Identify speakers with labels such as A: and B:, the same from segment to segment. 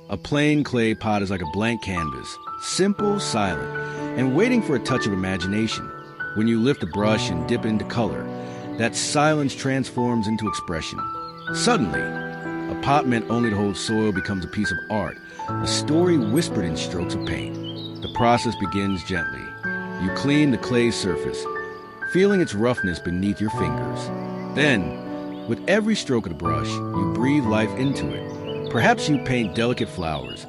A: A plain clay pot is like a blank canvas, simple, silent, and waiting for a touch of imagination. When you lift a brush and dip into color, that silence transforms into expression. Suddenly, a pot meant only to hold soil becomes a piece of art, a story whispered in strokes of paint. The process begins gently. You clean the clay surface, feeling its roughness beneath your fingers. Then, with every stroke of the brush, you breathe life into it. Perhaps you paint delicate flowers,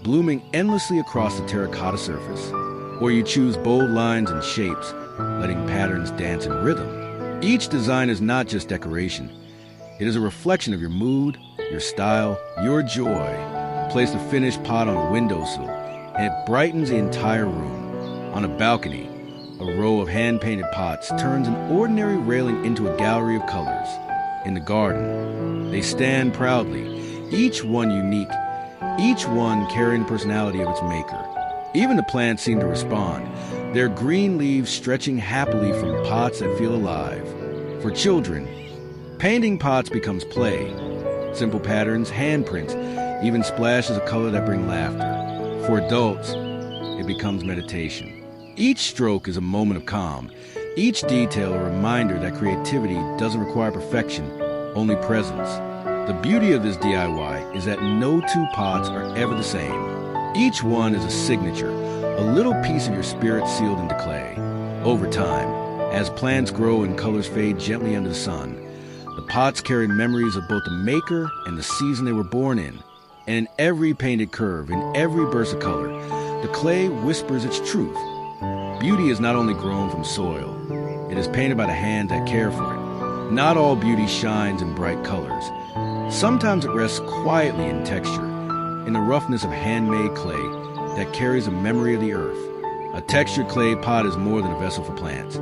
A: blooming endlessly across the terracotta surface. Or you choose bold lines and shapes, letting patterns dance in rhythm. Each design is not just decoration. It is a reflection of your mood, your style, your joy. Place the finished pot on a windowsill, and it brightens the entire room. On a balcony, a row of hand-painted pots turns an ordinary railing into a gallery of colors. In the garden, they stand proudly, each one unique, each one carrying the personality of its maker. Even the plants seem to respond, their green leaves stretching happily from pots that feel alive. For children, painting pots becomes play. Simple patterns, handprints, even splashes of color that bring laughter. For adults, it becomes meditation. Each stroke is a moment of calm, each detail a reminder that creativity doesn't require perfection, only presence. The beauty of this DIY is that no two pots are ever the same. Each one is a signature, a little piece of your spirit sealed into clay. Over time, as plants grow and colors fade gently under the sun, the pots carry memories of both the maker and the season they were born in. And in every painted curve, in every burst of color, the clay whispers its truth. Beauty is not only grown from soil, it is painted by the hands that care for it. Not all beauty shines in bright colors. Sometimes it rests quietly in texture, in the roughness of handmade clay that carries a memory of the earth. A textured clay pot is more than a vessel for plants.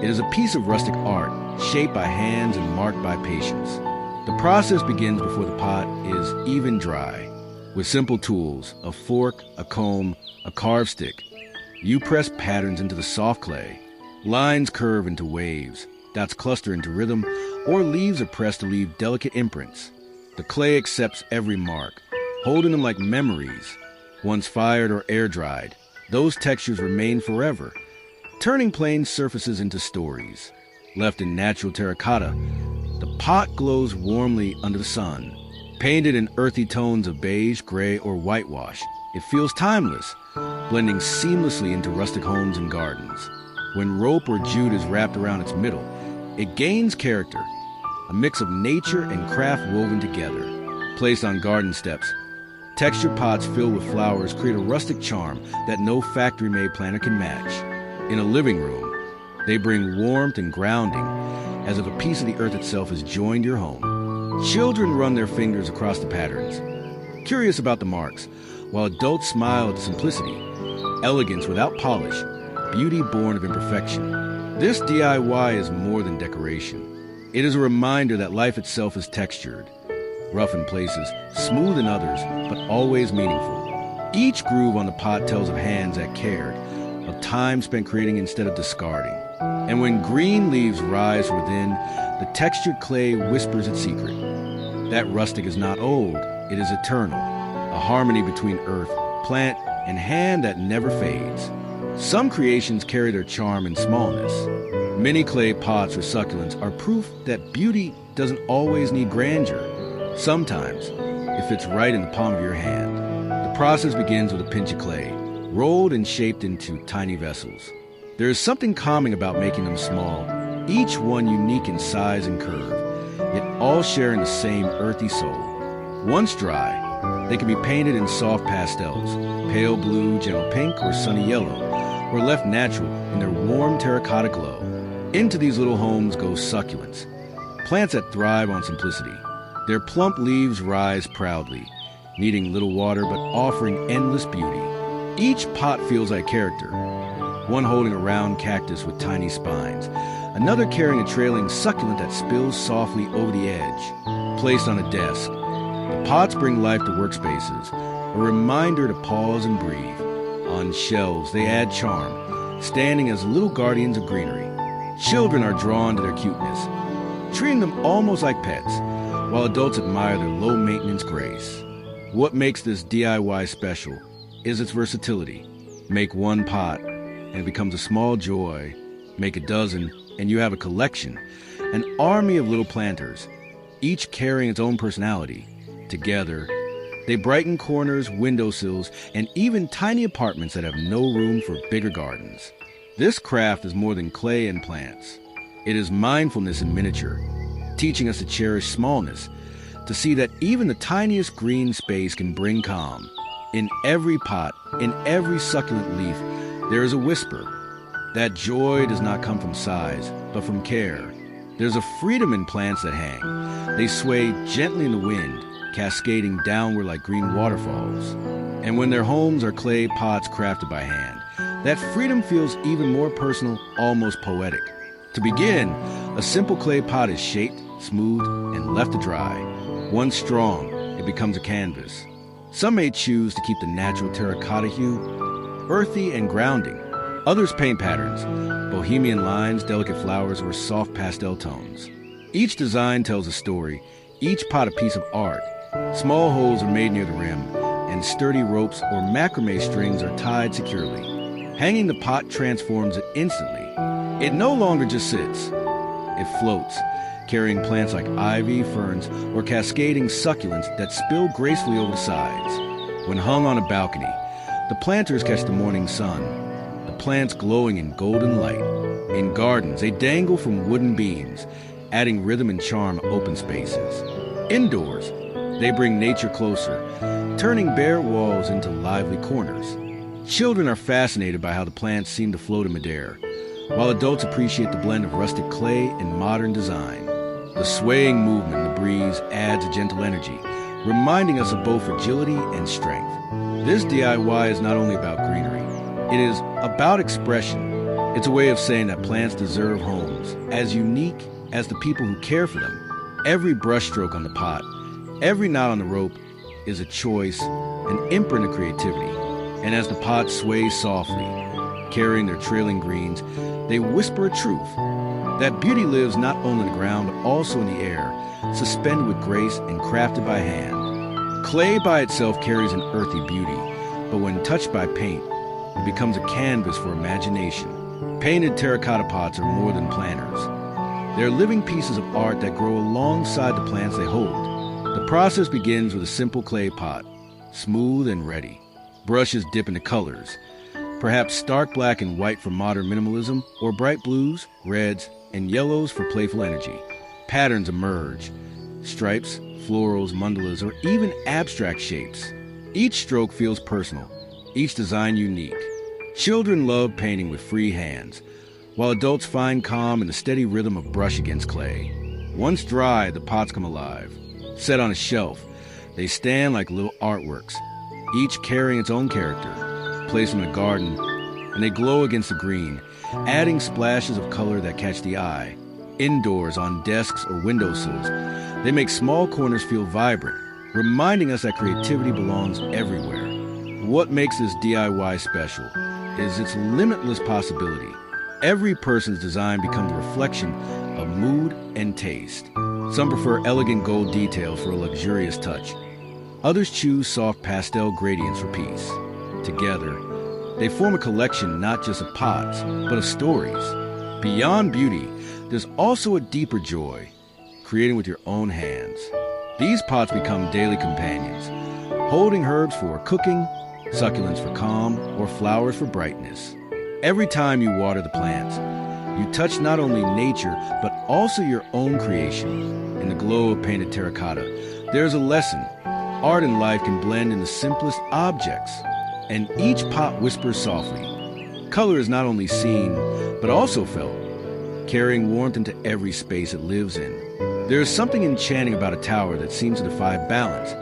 A: It is a piece of rustic art, shaped by hands and marked by patience. The process begins before the pot is even dry. With simple tools, a fork, a comb, a carved stick, you press patterns into the soft clay. Lines curve into waves, dots cluster into rhythm, or leaves are pressed to leave delicate imprints. The clay accepts every mark, holding them like memories. Once fired or air-dried, those textures remain forever, turning plain surfaces into stories. Left in natural terracotta, the pot glows warmly under the sun. Painted in earthy tones of beige, gray, or whitewash, it feels timeless, blending seamlessly into rustic homes and gardens. When rope or jute is wrapped around its middle, it gains character, a mix of nature and craft woven together. Placed on garden steps, textured pots filled with flowers create a rustic charm that no factory-made planter can match. In a living room, they bring warmth and grounding, as if a piece of the earth itself has joined your home. Children run their fingers across the patterns, curious about the marks, while adults smile at the simplicity, elegance without polish, beauty born of imperfection. This DIY is more than decoration. It is a reminder that life itself is textured, rough in places, smooth in others, but always meaningful. Each groove on the pot tells of hands that cared, of time spent creating instead of discarding. And when green leaves rise from within, the textured clay whispers its secret. That rustic is not old, it is eternal, a harmony between earth, plant, and hand that never fades. Some creations carry their charm in smallness. Many clay pots or succulents are proof that beauty doesn't always need grandeur. Sometimes, it fits right in the palm of your hand. The process begins with a pinch of clay, rolled and shaped into tiny vessels. There is something calming about making them small, each one unique in size and curve, yet all sharing the same earthy soul. Once dry, they can be painted in soft pastels, pale blue, gentle pink, or sunny yellow, or left natural in their warm terracotta glow. Into these little homes go succulents, plants that thrive on simplicity. Their plump leaves rise proudly, needing little water but offering endless beauty. Each pot feels like character, one holding a round cactus with tiny spines, another carrying a trailing succulent that spills softly over the edge. Placed on a desk, the pots bring life to workspaces, a reminder to pause and breathe. On shelves, they add charm, standing as little guardians of greenery. Children are drawn to their cuteness, treating them almost like pets, while adults admire their low-maintenance grace. What makes this DIY special is its versatility. Make one pot, and it becomes a small joy. Make a dozen, and you have a collection, an army of little planters, each carrying its own personality. Together, they brighten corners, windowsills, and even tiny apartments that have no room for bigger gardens. This craft is more than clay and plants. It is mindfulness in miniature, teaching us to cherish smallness, to see that even the tiniest green space can bring calm. In every pot, in every succulent leaf, there is a whisper. That joy does not come from size, but from care. There's a freedom in plants that hang. They sway gently in the wind, cascading downward like green waterfalls. And when their homes are clay pots crafted by hand, that freedom feels even more personal, almost poetic. To begin, a simple clay pot is shaped, smoothed, and left to dry. Once strong, it becomes a canvas. Some may choose to keep the natural terracotta hue, earthy and grounding. Others paint patterns, bohemian lines, delicate flowers, or soft pastel tones. Each design tells a story, each pot a piece of art. Small holes are made near the rim, and sturdy ropes or macrame strings are tied securely. Hanging the pot transforms it instantly. It no longer just sits. It floats, carrying plants like ivy, ferns, or cascading succulents that spill gracefully over the sides. When hung on a balcony, the planters catch the morning sun, the plants glowing in golden light. In gardens, they dangle from wooden beams, adding rhythm and charm to open spaces. Indoors, they bring nature closer, turning bare walls into lively corners. Children are fascinated by how the plants seem to float in midair, while adults appreciate the blend of rustic clay and modern design. The swaying movement in the breeze adds a gentle energy, reminding us of both fragility and strength. This DIY is not only about greenery, it is about expression. It's a way of saying that plants deserve homes as unique as the people who care for them. Every brushstroke on the pot, every knot on the rope is a choice, an imprint of creativity. And as the pots sway softly, carrying their trailing greens, they whisper a truth. That beauty lives not only in the ground, but also in the air, suspended with grace and crafted by hand. Clay by itself carries an earthy beauty, but when touched by paint, it becomes a canvas for imagination. Painted terracotta pots are more than planters. They're living pieces of art that grow alongside the plants they hold. The process begins with a simple clay pot, smooth and ready. Brushes dip into colors, perhaps stark black and white for modern minimalism, or bright blues, reds, and yellows for playful energy. Patterns emerge, stripes, florals, mandalas, or even abstract shapes. Each stroke feels personal, each design unique. Children love painting with free hands, while adults find calm in the steady rhythm of brush against clay. Once dry, the pots come alive. Set on a shelf, they stand like little artworks, each carrying its own character. Placed in a garden, and they glow against the green, adding splashes of color that catch the eye. Indoors, on desks or windowsills, they make small corners feel vibrant, reminding us that creativity belongs everywhere. What makes this DIY special is its limitless possibility. Every person's design becomes a reflection of mood and taste. Some prefer elegant gold details for a luxurious touch. Others choose soft pastel gradients for peace. Together, they form a collection not just of pots, but of stories. Beyond beauty, there's also a deeper joy, creating with your own hands. These pots become daily companions, holding herbs for cooking, succulents for calm, or flowers for brightness. Every time you water the plants, you touch not only nature, but also your own creation. In the glow of painted terracotta, there's a lesson. Art and life can blend in the simplest objects, and each pot whispers softly. Color is not only seen, but also felt, carrying warmth into every space it lives in. There is something enchanting about a tower that seems to defy balance,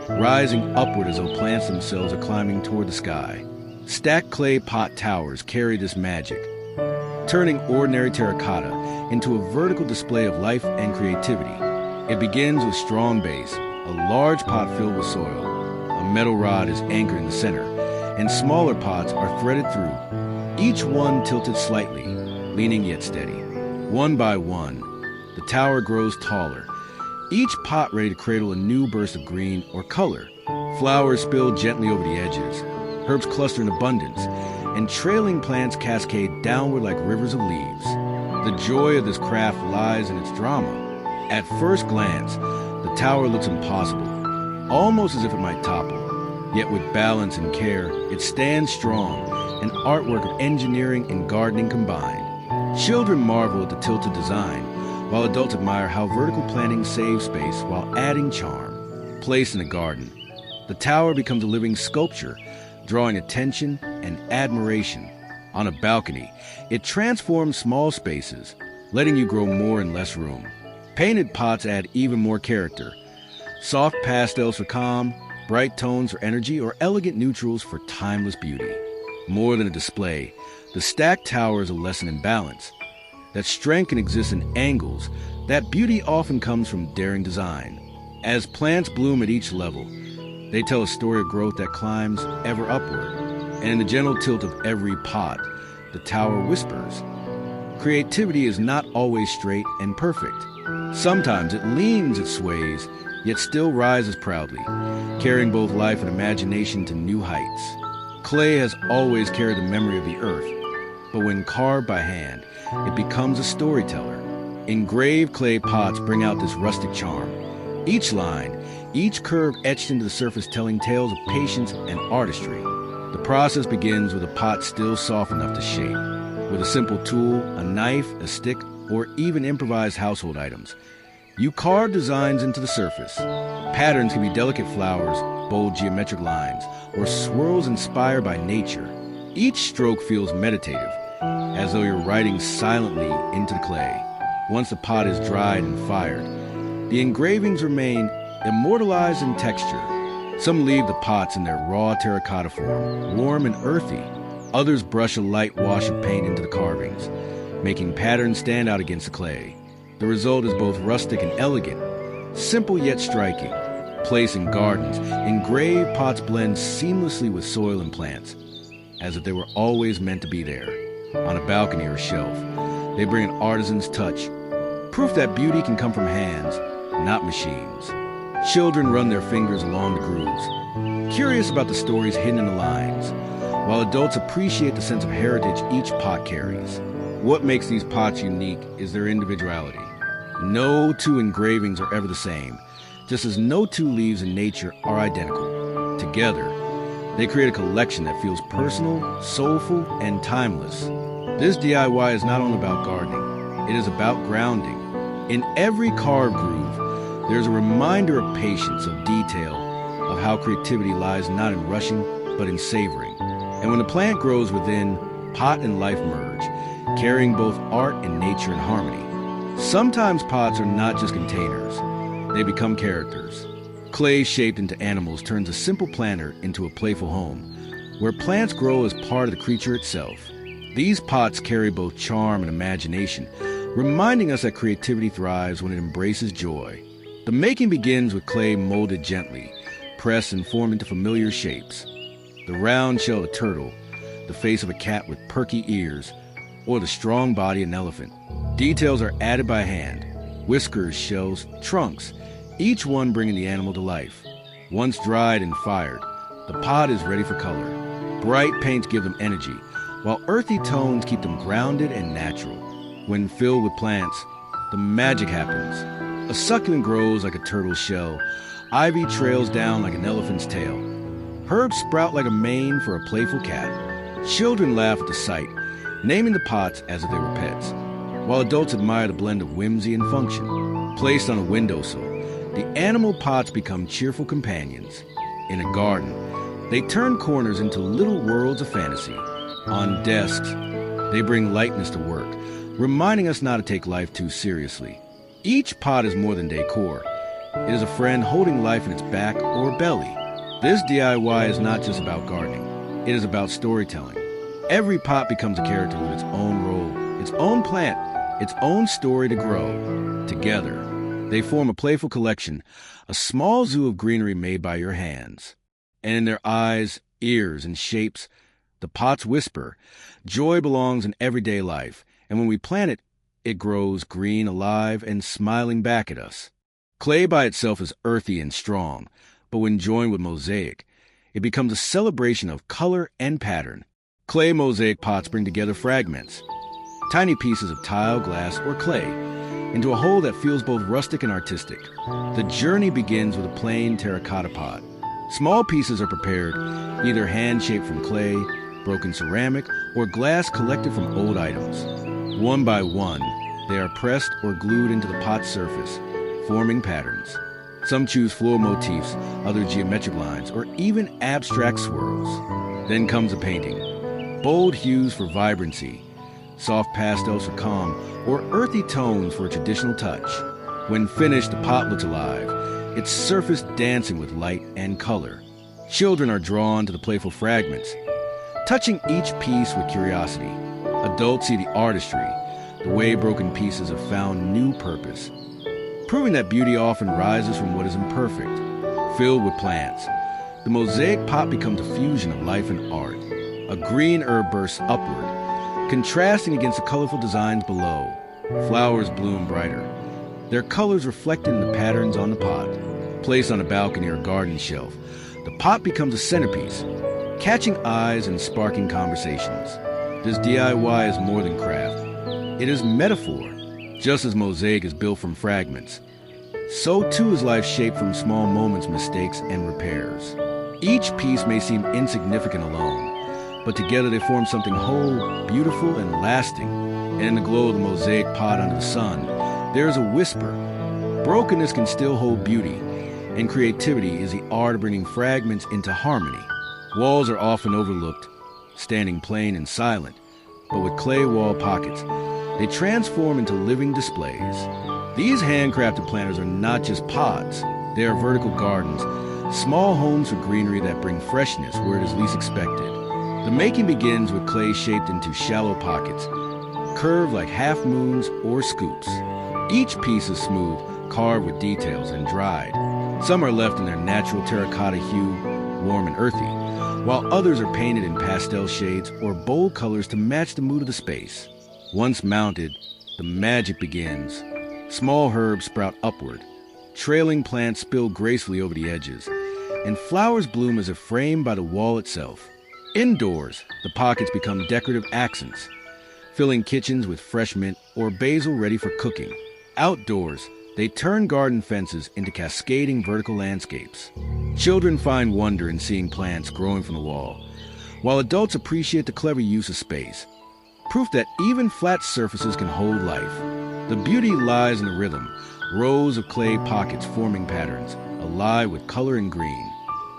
A: rising upward as though plants themselves are climbing toward the sky. Stacked clay pot towers carry this magic, turning ordinary terracotta into a vertical display of life and creativity. It begins with strong base, a large pot filled with soil. A metal rod is anchored in the center, and smaller pots are threaded through, each one tilted slightly, leaning yet steady. One by one, the tower grows taller, each pot ready to cradle a new burst of green or color. Flowers spill gently over the edges, herbs cluster in abundance, and trailing plants cascade downward like rivers of leaves. The joy of this craft lies in its drama. At first glance, the tower looks impossible, almost as if it might topple. Yet with balance and care, it stands strong, an artwork of engineering and gardening combined. Children marvel at the tilted design, while adults admire how vertical planting saves space while adding charm. Placed in a garden, the tower becomes a living sculpture, drawing attention and admiration. On a balcony, it transforms small spaces, letting you grow more in less room. Painted pots add even more character. Soft pastels for calm, bright tones for energy, or elegant neutrals for timeless beauty. More than a display, the stacked tower is a lesson in balance. That strength can exist in angles, that beauty often comes from daring design. As plants bloom at each level, they tell a story of growth that climbs ever upward. And in the gentle tilt of every pot, the tower whispers. Creativity is not always straight and perfect. Sometimes it leans, it sways, yet still rises proudly, carrying both life and imagination to new heights. Clay has always carried the memory of the earth, but when carved by hand, it becomes a storyteller. Engraved clay pots bring out this rustic charm. Each line, each curve etched into the surface telling tales of patience and artistry. The process begins with a pot still soft enough to shape. With a simple tool, a knife, a stick, or even improvised household items, you carve designs into the surface. Patterns can be delicate flowers, bold geometric lines, or swirls inspired by nature. Each stroke feels meditative, as though you're writing silently into the clay. Once the pot is dried and fired, the engravings remain immortalized in texture. Some leave the pots in their raw terracotta form, warm and earthy. Others brush a light wash of paint into the carvings, making patterns stand out against the clay. The result is both rustic and elegant, simple yet striking. Placed in gardens, engraved pots blend seamlessly with soil and plants, as if they were always meant to be there. On a balcony or shelf, they bring an artisan's touch, proof that beauty can come from hands, not machines. Children run their fingers along the grooves, curious about the stories hidden in the lines, while adults appreciate the sense of heritage each pot carries. What makes these pots unique is their individuality. No two engravings are ever the same, just as no two leaves in nature are identical. Together, they create a collection that feels personal, soulful, and timeless. This DIY is not only about gardening, it is about grounding. In every carved groove, there's a reminder of patience, of detail, of how creativity lies not in rushing, but in savoring. And when the plant grows within, pot and life merge, carrying both art and nature in harmony. Sometimes pots are not just containers, they become characters. Clay shaped into animals turns a simple planter into a playful home, where plants grow as part of the creature itself. These pots carry both charm and imagination, reminding us that creativity thrives when it embraces joy. The making begins with clay molded gently, pressed and formed into familiar shapes. The round shell of a turtle, the face of a cat with perky ears, or the strong body of an elephant. Details are added by hand, whiskers, shells, trunks, each one bringing the animal to life. Once dried and fired, the pot is ready for color. Bright paints give them energy, while earthy tones keep them grounded and natural. When filled with plants, the magic happens. A succulent grows like a turtle's shell, ivy trails down like an elephant's tail. Herbs sprout like a mane for a playful cat. Children laugh at the sight, naming the pots as if they were pets, while adults admire the blend of whimsy and function. Placed on a windowsill, the animal pots become cheerful companions. In a garden, they turn corners into little worlds of fantasy. On desks, they bring lightness to work, reminding us not to take life too seriously. Each pot is more than decor. It is a friend holding life in its back or belly. This DIY is not just about gardening. It is about storytelling. Every pot becomes a character with its own role, its own plant, its own story to grow. Together, they form a playful collection, a small zoo of greenery made by your hands. And in their eyes, ears, and shapes, the pots whisper, joy belongs in everyday life, and when we plant it, it grows green, alive, and smiling back at us. Clay by itself is earthy and strong, But when joined with mosaic, it becomes a celebration of color and pattern. Clay mosaic pots bring together fragments, tiny pieces of tile, glass, or clay, into a whole that feels both rustic and artistic. The journey begins with a plain terracotta pot. Small pieces are prepared, either hand-shaped from clay, broken ceramic, or glass collected from old items. One by one, they are pressed or glued into the pot's surface, forming patterns. Some choose floral motifs, others geometric lines, or even abstract swirls. Then comes a painting. Bold hues for vibrancy, soft pastels for calm, or earthy tones for a traditional touch. When finished, the pot looks alive, its surface dancing with light and color. Children are drawn to the playful fragments, touching each piece with curiosity. Adults see the artistry, the way broken pieces have found new purpose, proving that beauty often rises from what is imperfect. Filled with plants, the mosaic pot becomes a fusion of life and art. A green herb bursts upward, contrasting against the colorful designs below. Flowers bloom brighter, their colors reflected in the patterns on the pot. Placed on a balcony or garden shelf, the pot becomes a centerpiece, catching eyes and sparking conversations. This DIY is more than craft. It is metaphor. Just as mosaic is built from fragments, so too is life shaped from small moments, mistakes, and repairs. Each piece may seem insignificant alone, but together they form something whole, beautiful, and lasting. And in the glow of the mosaic pot under the sun, there is a whisper. Brokenness can still hold beauty, and creativity is the art of bringing fragments into harmony. Walls are often overlooked, standing plain and silent, but with clay wall pockets, they transform into living displays. These handcrafted planters are not just pods, they are vertical gardens, small homes for greenery that bring freshness where it is least expected. The making begins with clay shaped into shallow pockets, curved like half moons or scoops. Each piece is smooth, carved with details, and dried. Some are left in their natural terracotta hue, warm and earthy, while others are painted in pastel shades or bold colors to match the mood of the space. Once mounted, the magic begins. Small herbs sprout upward, trailing plants spill gracefully over the edges, and flowers bloom as if framed by the wall itself. Indoors, the pockets become decorative accents, filling kitchens with fresh mint or basil ready for cooking. Outdoors, they turn garden fences into cascading vertical landscapes. Children find wonder in seeing plants growing from the wall, while adults appreciate the clever use of space. Proof that even flat surfaces can hold life. The beauty lies in the rhythm, rows of clay pockets forming patterns, alive with color and green.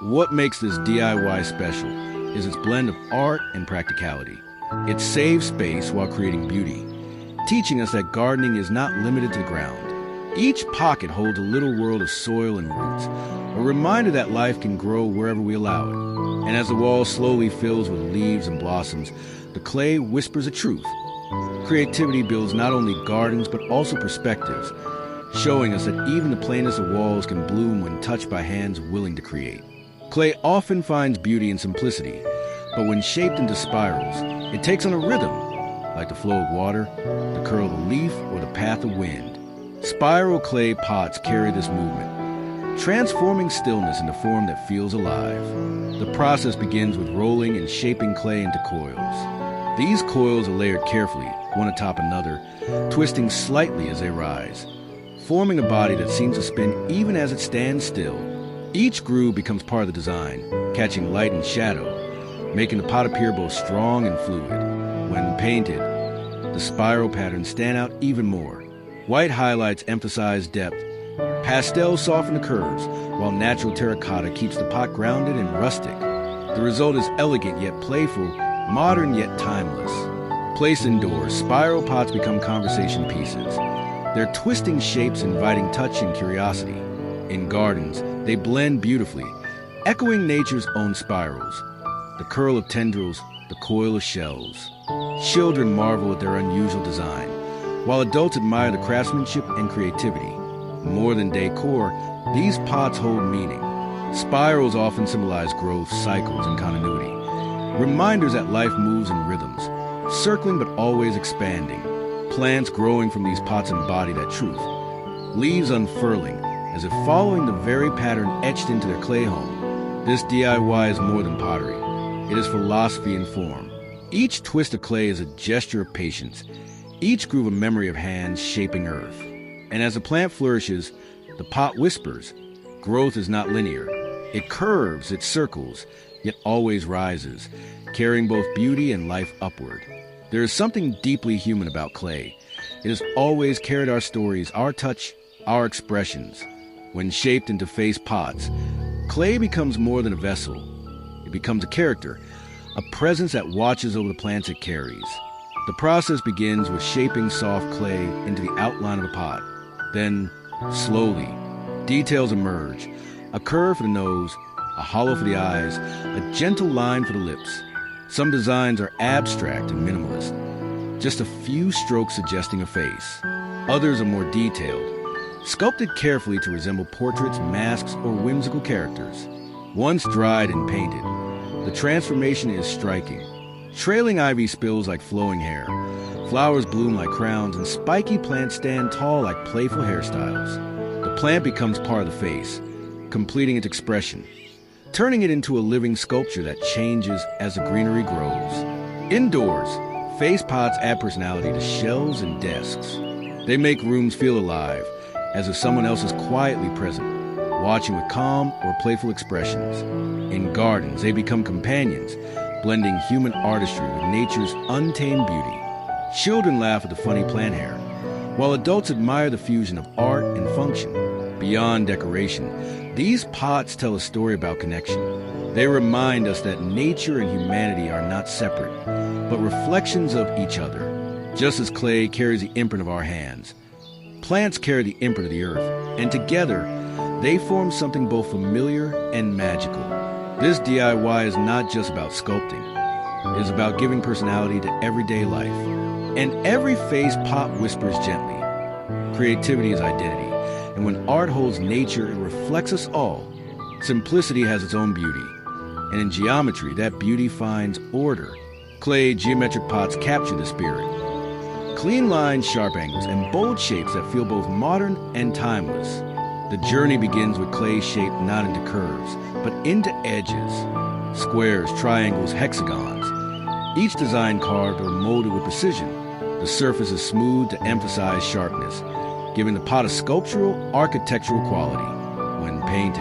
A: What makes this DIY special is its blend of art and practicality. It saves space while creating beauty, teaching us that gardening is not limited to the ground. Each pocket holds a little world of soil and roots, a reminder that life can grow wherever we allow it. And as the wall slowly fills with leaves and blossoms, the clay whispers a truth. Creativity builds not only gardens but also perspectives, showing us that even the plainest of walls can bloom when touched by hands willing to create. Clay often finds beauty in simplicity, but when shaped into spirals, it takes on a rhythm, like the flow of water, the curl of a leaf, or the path of wind. Spiral clay pots carry this movement, transforming stillness into form that feels alive. The process begins with rolling and shaping clay into coils. These coils are layered carefully, one atop another, twisting slightly as they rise, forming a body that seems to spin even as it stands still. Each groove becomes part of the design, catching light and shadow, making the pot appear both strong and fluid. When painted, the spiral patterns stand out even more. White highlights emphasize depth, pastels soften the curves, while natural terracotta keeps the pot grounded and rustic. The result is elegant yet playful, modern yet timeless. Placed indoors, spiral pots become conversation pieces, their twisting shapes inviting touch and curiosity. In gardens, they blend beautifully, echoing nature's own spirals. The curl of tendrils, the coil of shells. Children marvel at their unusual design, while adults admire the craftsmanship and creativity. More than decor, these pots hold meaning. Spirals often symbolize growth, cycles, and continuity. Reminders that life moves in rhythms, circling but always expanding. Plants growing from these pots embody that truth. Leaves unfurling, as if following the very pattern etched into their clay home. This DIY is more than pottery. It is philosophy and form. Each twist of clay is a gesture of patience, each groove a memory of hands shaping earth. And as the plant flourishes, the pot whispers, growth is not linear. It curves, it circles, yet always rises, carrying both beauty and life upward. There is something deeply human about clay. It has always carried our stories, our touch, our expressions. When shaped into faced pots, clay becomes more than a vessel. It becomes a character, a presence that watches over the plants it carries. The process begins with shaping soft clay into the outline of a pot. Then, slowly, details emerge. A curve for the nose, a hollow for the eyes, a gentle line for the lips. Some designs are abstract and minimalist, just a few strokes suggesting a face. Others are more detailed, sculpted carefully to resemble portraits, masks, or whimsical characters. Once dried and painted, the transformation is striking. Trailing ivy spills like flowing hair, flowers bloom like crowns, and spiky plants stand tall like playful hairstyles. The plant becomes part of the face, completing its expression, turning it into a living sculpture that changes as the greenery grows. Indoors, face pots add personality to shelves and desks. They make rooms feel alive, as if someone else is quietly present, watching with calm or playful expressions. In gardens, they become companions, blending human artistry with nature's untamed beauty. Children laugh at the funny plant hair, while adults admire the fusion of art and function. Beyond decoration, these pots tell a story about connection. They remind us that nature and humanity are not separate, but reflections of each other. Just as clay carries the imprint of our hands, plants carry the imprint of the earth, and together, they form something both familiar and magical. This DIY is not just about sculpting. It is about giving personality to everyday life. And every face pot whispers gently. Creativity is identity. And when art holds nature, it reflects us all. Simplicity has its own beauty. And in geometry, that beauty finds order. Clay geometric pots capture the spirit. Clean lines, sharp angles, and bold shapes that feel both modern and timeless. The journey begins with clay shaped not into curves, but into edges. Squares, triangles, hexagons. Each design carved or molded with precision. The surface is smooth to emphasize sharpness, giving the pot a sculptural, architectural quality. When painted,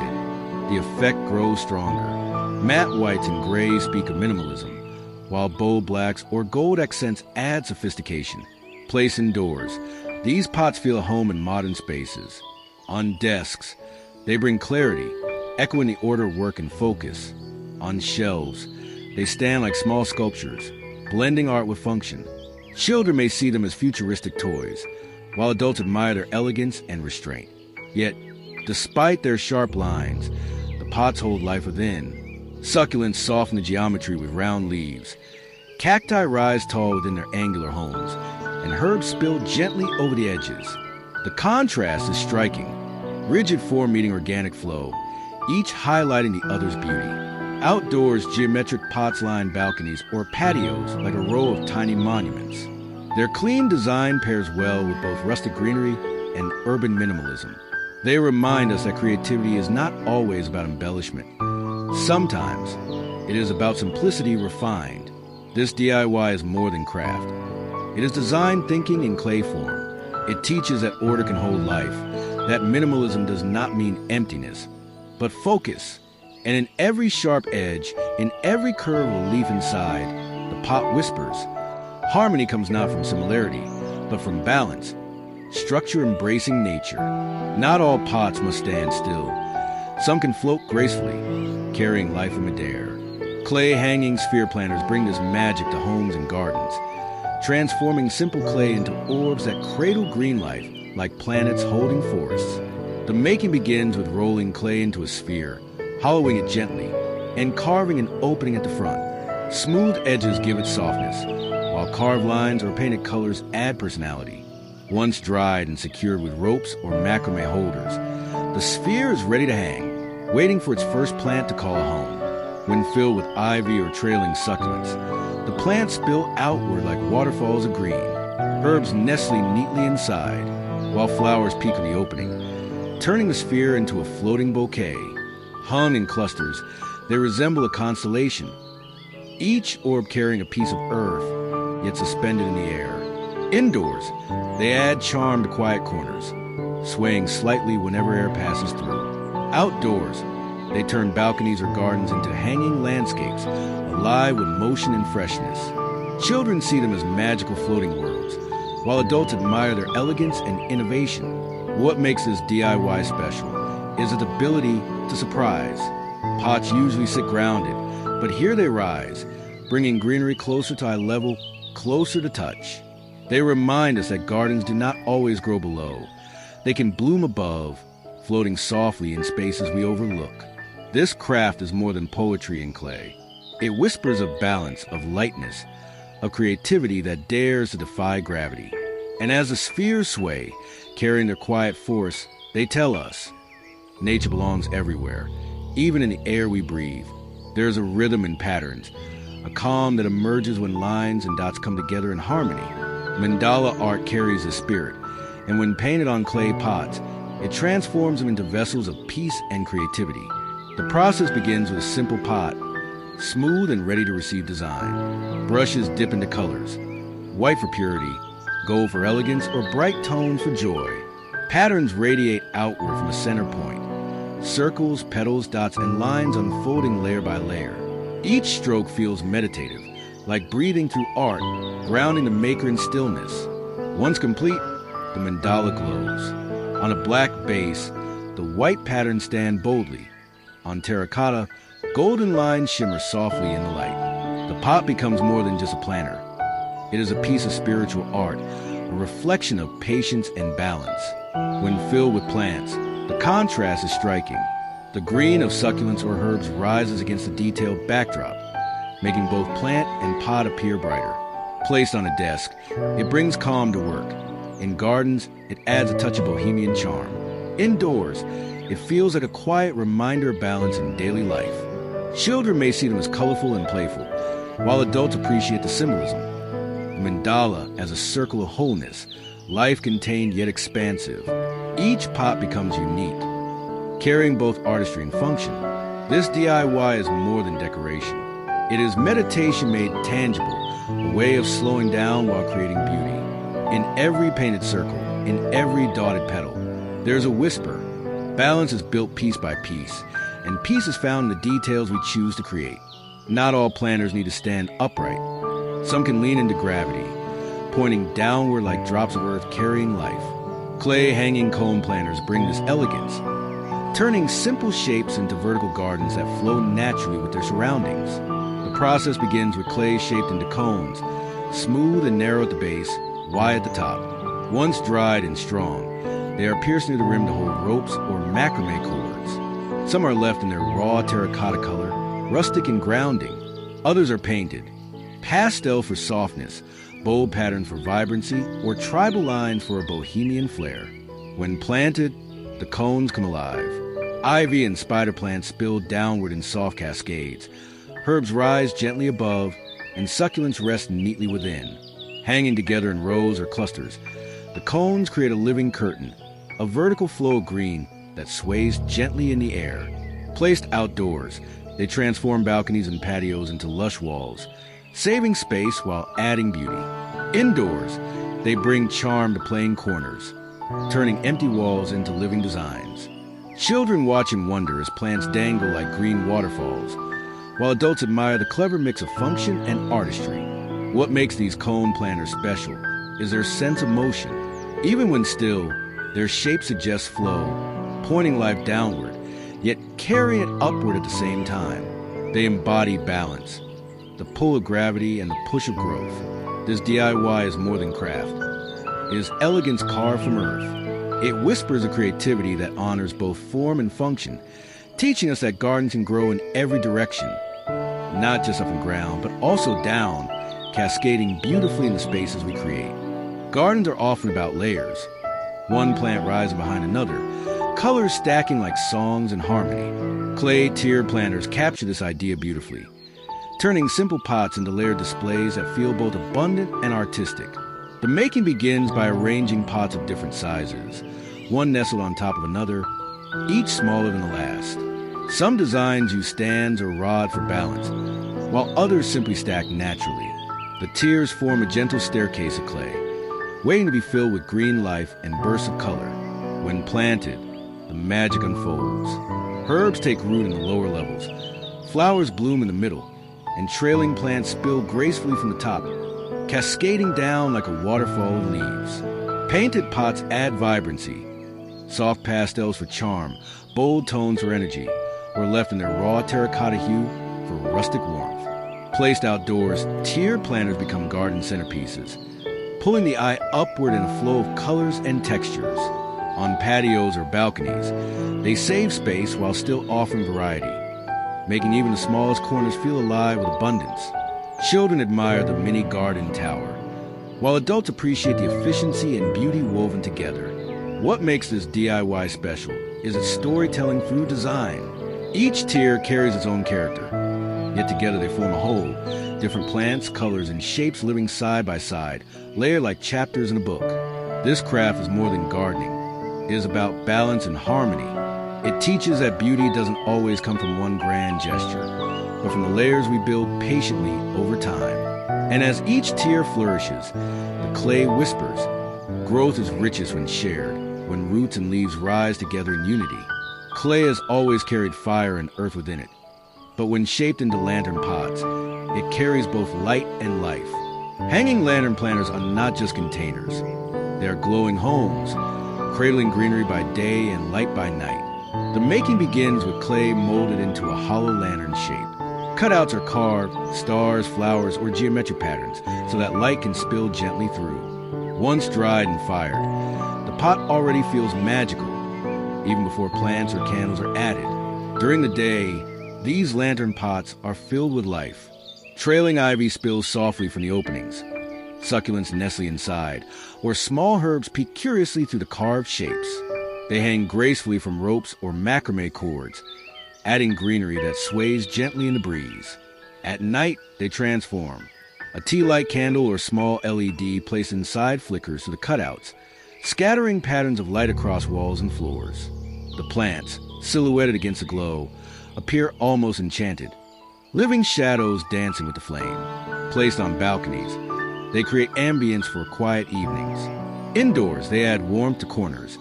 A: the effect grows stronger. Matte whites and grays speak of minimalism, while bold blacks or gold accents add sophistication. Placed indoors, these pots feel at home in modern spaces. On desks, they bring clarity, echoing the order of work and focus. On shelves, they stand like small sculptures, blending art with function. Children may see them as futuristic toys, while adults admire their elegance and restraint. Yet, despite their sharp lines, the pots hold life within. Succulents soften the geometry with round leaves. Cacti rise tall within their angular homes, and herbs spill gently over the edges. The contrast is striking. Rigid form meeting organic flow, each highlighting the other's beauty. Outdoors, geometric pots line balconies or patios like a row of tiny monuments. Their clean design pairs well with both rustic greenery and urban minimalism. They remind us that creativity is not always about embellishment. Sometimes, it is about simplicity refined. This DIY is more than craft. It is design thinking in clay form. It teaches that order can hold life, that minimalism does not mean emptiness, but focus. And in every sharp edge, in every curve of a leaf inside, the pot whispers. Harmony comes not from similarity, but from balance, structure embracing nature. Not all pots must stand still. Some can float gracefully, carrying life in midair. Clay hanging sphere planters bring this magic to homes and gardens, transforming simple clay into orbs that cradle green life like planets holding forests. The making begins with rolling clay into a sphere, hollowing it gently, and carving an opening at the front. Smooth edges give it softness, while carved lines or painted colors add personality. Once dried and secured with ropes or macrame holders, the sphere is ready to hang, waiting for its first plant to call a home. When filled with ivy or trailing succulents, the plants spill outward like waterfalls of green, herbs nestling neatly inside, while flowers peek in the opening. turning the sphere into a floating bouquet. Hung in clusters, they resemble a constellation, each orb carrying a piece of earth, yet suspended in the air. Indoors, they add charm to quiet corners, swaying slightly whenever air passes through. Outdoors, they turn balconies or gardens into hanging landscapes, alive with motion and freshness. Children see them as magical floating worlds, while adults admire their elegance and innovation. What makes this DIY special is its ability to surprise. Pots usually sit grounded, but here they rise, bringing greenery closer to eye level, closer to touch. They remind us that gardens do not always grow below. They can bloom above, floating softly in spaces we overlook. This craft is more than poetry in clay. It whispers of balance, of lightness, of creativity that dares to defy gravity. And as the spheres sway, carrying their quiet force, they tell us, nature belongs everywhere, even in the air we breathe. There is a rhythm in patterns, a calm that emerges when lines and dots come together in harmony. Mandala art carries the spirit, and when painted on clay pots, it transforms them into vessels of peace and creativity. The process begins with a simple pot, smooth and ready to receive design. Brushes dip into colors, white for purity, gold for elegance, or bright tones for joy. Patterns radiate outward from a center point. Circles, petals, dots, and lines unfolding layer by layer. Each stroke feels meditative, like breathing through art, grounding the maker in stillness. Once complete, the mandala glows. On a black base, the white patterns stand boldly. On terracotta, golden lines shimmer softly in the light. The pot becomes more than just a planter. It is a piece of spiritual art, a reflection of patience and balance. When filled with plants, the contrast is striking. The green of succulents or herbs rises against the detailed backdrop, making both plant and pot appear brighter. Placed on a desk, it brings calm to work. In gardens, it adds a touch of bohemian charm. Indoors, it feels like a quiet reminder of balance in daily life. Children may see them as colorful and playful, while adults appreciate the symbolism. The mandala as a circle of wholeness, life contained yet expansive. Each pot becomes unique, carrying both artistry and function. This DIY is more than decoration. It is meditation made tangible, a way of slowing down while creating beauty. In every painted circle, in every dotted petal, there's a whisper. Balance is built piece by piece, and peace is found in the details we choose to create. Not all planters need to stand upright. Some can lean into gravity, pointing downward like drops of earth carrying life. Clay hanging cone planters bring this elegance, turning simple shapes into vertical gardens that flow naturally with their surroundings. The process begins with clay shaped into cones, smooth and narrow at the base, wide at the top. Once dried and strong, they are pierced near the rim to hold ropes or macrame cords. Some are left in their raw terracotta color, rustic and grounding. Others are painted. Pastel for softness, bold pattern for vibrancy, or tribal lines for a bohemian flair. When planted, the cones come alive. Ivy and spider plants spill downward in soft cascades. Herbs rise gently above, and succulents rest neatly within. Hanging together in rows or clusters, the cones create a living curtain, a vertical flow of green that sways gently in the air. Placed outdoors, they transform balconies and patios into lush walls, saving space while adding beauty. Indoors, they bring charm to plain corners, turning empty walls into living designs. Children watch in wonder as plants dangle like green waterfalls, while adults admire the clever mix of function and artistry. What makes these cone planters special is their sense of motion. Even when still, their shape suggests flow, pointing life downward, yet carrying it upward at the same time. They embody balance, the pull of gravity and the push of growth. This DIY is more than craft. It is elegance carved from earth. It whispers a creativity that honors both form and function, teaching us that gardens can grow in every direction, not just up and ground, but also down, cascading beautifully in the spaces we create. Gardens are often about layers, one plant rising behind another, colors stacking like songs in harmony. Clay tiered planters capture this idea beautifully, turning simple pots into layered displays that feel both abundant and artistic. The making begins by arranging pots of different sizes, one nestled on top of another, each smaller than the last. Some designs use stands or rod for balance, while others simply stack naturally. The tiers form a gentle staircase of clay, waiting to be filled with green life and bursts of color. When planted, the magic unfolds. Herbs take root in the lower levels, flowers bloom in the middle, and trailing plants spill gracefully from the top, cascading down like a waterfall of leaves. Painted pots add vibrancy. Soft pastels for charm, bold tones for energy, or left in their raw terracotta hue for rustic warmth. Placed outdoors, tiered planters become garden centerpieces, pulling the eye upward in a flow of colors and textures. On patios or balconies, they save space while still offering variety, making even the smallest corners feel alive with abundance. Children admire the mini garden tower, while adults appreciate the efficiency and beauty woven together. What makes this DIY special is its storytelling through design. Each tier carries its own character, yet together they form a whole. Different plants, colors, and shapes living side by side, layered like chapters in a book. This craft is more than gardening. It is about balance and harmony. It teaches that beauty doesn't always come from one grand gesture, but from the layers we build patiently over time. And as each tier flourishes, the clay whispers. Growth is richest when shared, when roots and leaves rise together in unity. Clay has always carried fire and earth within it, but when shaped into lantern pots, it carries both light and life. Hanging lantern planters are not just containers. They are glowing homes, cradling greenery by day and light by night. The making begins with clay molded into a hollow lantern shape. Cutouts are carved, stars, flowers, or geometric patterns, so that light can spill gently through. Once dried and fired, the pot already feels magical, even before plants or candles are added. During the day, these lantern pots are filled with life. Trailing ivy spills softly from the openings. Succulents nestle inside, or small herbs peek curiously through the carved shapes. They hang gracefully from ropes or macrame cords, adding greenery that sways gently in the breeze. At night, they transform. A tea light candle or small LED placed inside flickers through the cutouts, scattering patterns of light across walls and floors. The plants, silhouetted against the glow, appear almost enchanted, living shadows dancing with the flame. Placed on balconies, they create ambience for quiet evenings. Indoors, they add warmth to corners,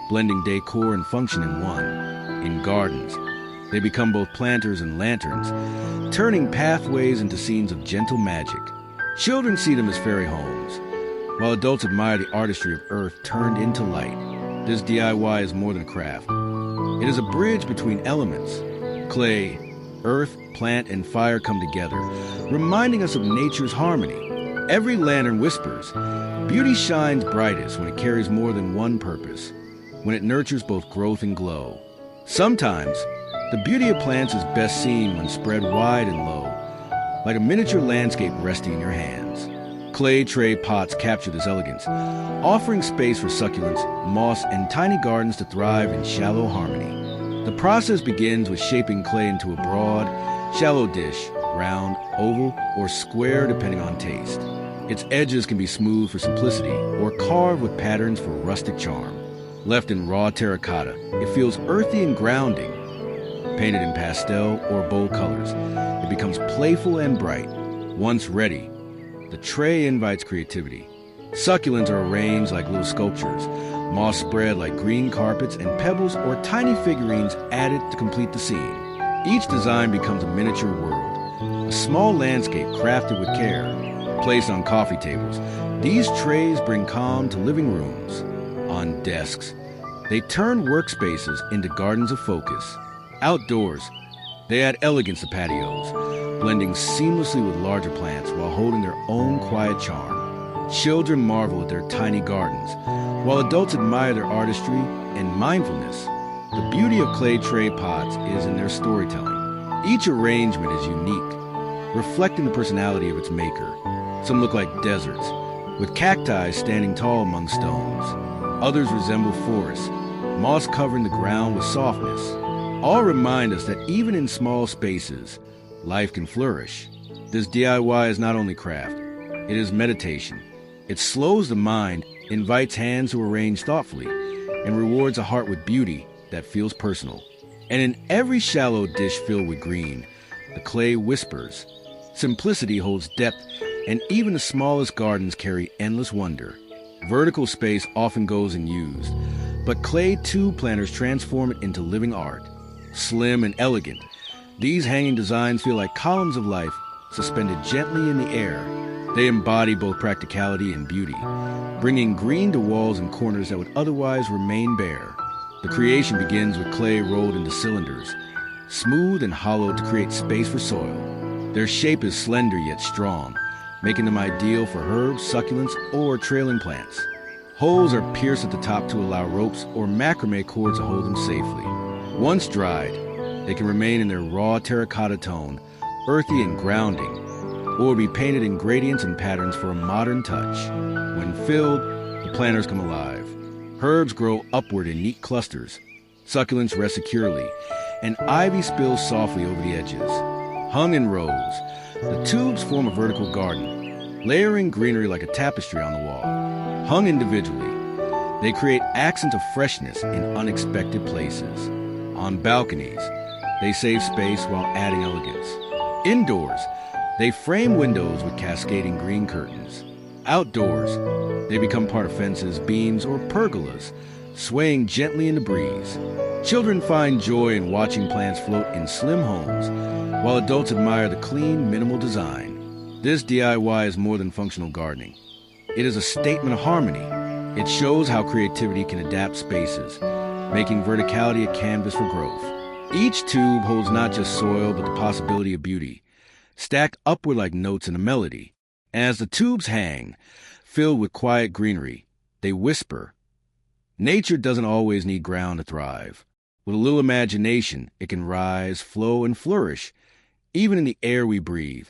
A: blending decor and function in one. In gardens, they become both planters and lanterns, turning pathways into scenes of gentle magic. Children see them as fairy homes, while adults admire the artistry of earth turned into light. This DIY is more than a craft. It is a bridge between elements. Clay, earth, plant, and fire come together, reminding us of nature's harmony. Every lantern whispers, beauty shines brightest when it carries more than one purpose, when it nurtures both growth and glow. Sometimes, the beauty of plants is best seen when spread wide and low, like a miniature landscape resting in your hands. Clay tray pots capture this elegance, offering space for succulents, moss, and tiny gardens to thrive in shallow harmony. The process begins with shaping clay into a broad, shallow dish, round, oval, or square depending on taste. Its edges can be smooth for simplicity or carved with patterns for rustic charm. Left in raw terracotta, it feels earthy and grounding. Painted in pastel or bold colors, it becomes playful and bright. Once ready, the tray invites creativity. Succulents are arranged like little sculptures, moss spread like green carpets, and pebbles or tiny figurines added to complete the scene. Each design becomes a miniature world, a small landscape crafted with care. Placed on coffee tables, these trays bring calm to living rooms. On desks, they turn workspaces into gardens of focus. Outdoors, they add elegance to patios, blending seamlessly with larger plants while holding their own quiet charm. Children marvel at their tiny gardens, while adults admire their artistry and mindfulness. The beauty of clay tray pots is in their storytelling. Each arrangement is unique, reflecting the personality of its maker. Some look like deserts, with cacti standing tall among stones. Others resemble forests, moss covering the ground with softness. All remind us that even in small spaces, life can flourish. This DIY is not only craft, it is meditation. It slows the mind, invites hands to arrange thoughtfully, and rewards a heart with beauty that feels personal. And in every shallow dish filled with green, the clay whispers. Simplicity holds depth, and even the smallest gardens carry endless wonder. Vertical space often goes unused, but clay tube planters transform it into living art. Slim and elegant, these hanging designs feel like columns of life suspended gently in the air. They embody both practicality and beauty, bringing green to walls and corners that would otherwise remain bare. The creation begins with clay rolled into cylinders, smooth and hollow to create space for soil. Their shape is slender yet strong, making them ideal for herbs, succulents, or trailing plants. Holes are pierced at the top to allow ropes or macrame cords to hold them safely. Once dried, they can remain in their raw terracotta tone, earthy and grounding, or be painted in gradients and patterns for a modern touch. When filled, the planters come alive. Herbs grow upward in neat clusters, succulents rest securely, and ivy spills softly over the edges. Hung in rows, the tubes form a vertical garden, layering greenery like a tapestry on the wall. Hung individually, they create accents of freshness in unexpected places. On balconies, they save space while adding elegance. Indoors, they frame windows with cascading green curtains. Outdoors, they become part of fences, beams, or pergolas, swaying gently in the breeze. Children find joy in watching plants float in slim homes, while adults admire the clean, minimal design. This DIY is more than functional gardening. It is a statement of harmony. It shows how creativity can adapt spaces, making verticality a canvas for growth. Each tube holds not just soil, but the possibility of beauty, stacked upward like notes in a melody. As the tubes hang, filled with quiet greenery, they whisper. Nature doesn't always need ground to thrive. With a little imagination, it can rise, flow, and flourish, even in the air we breathe.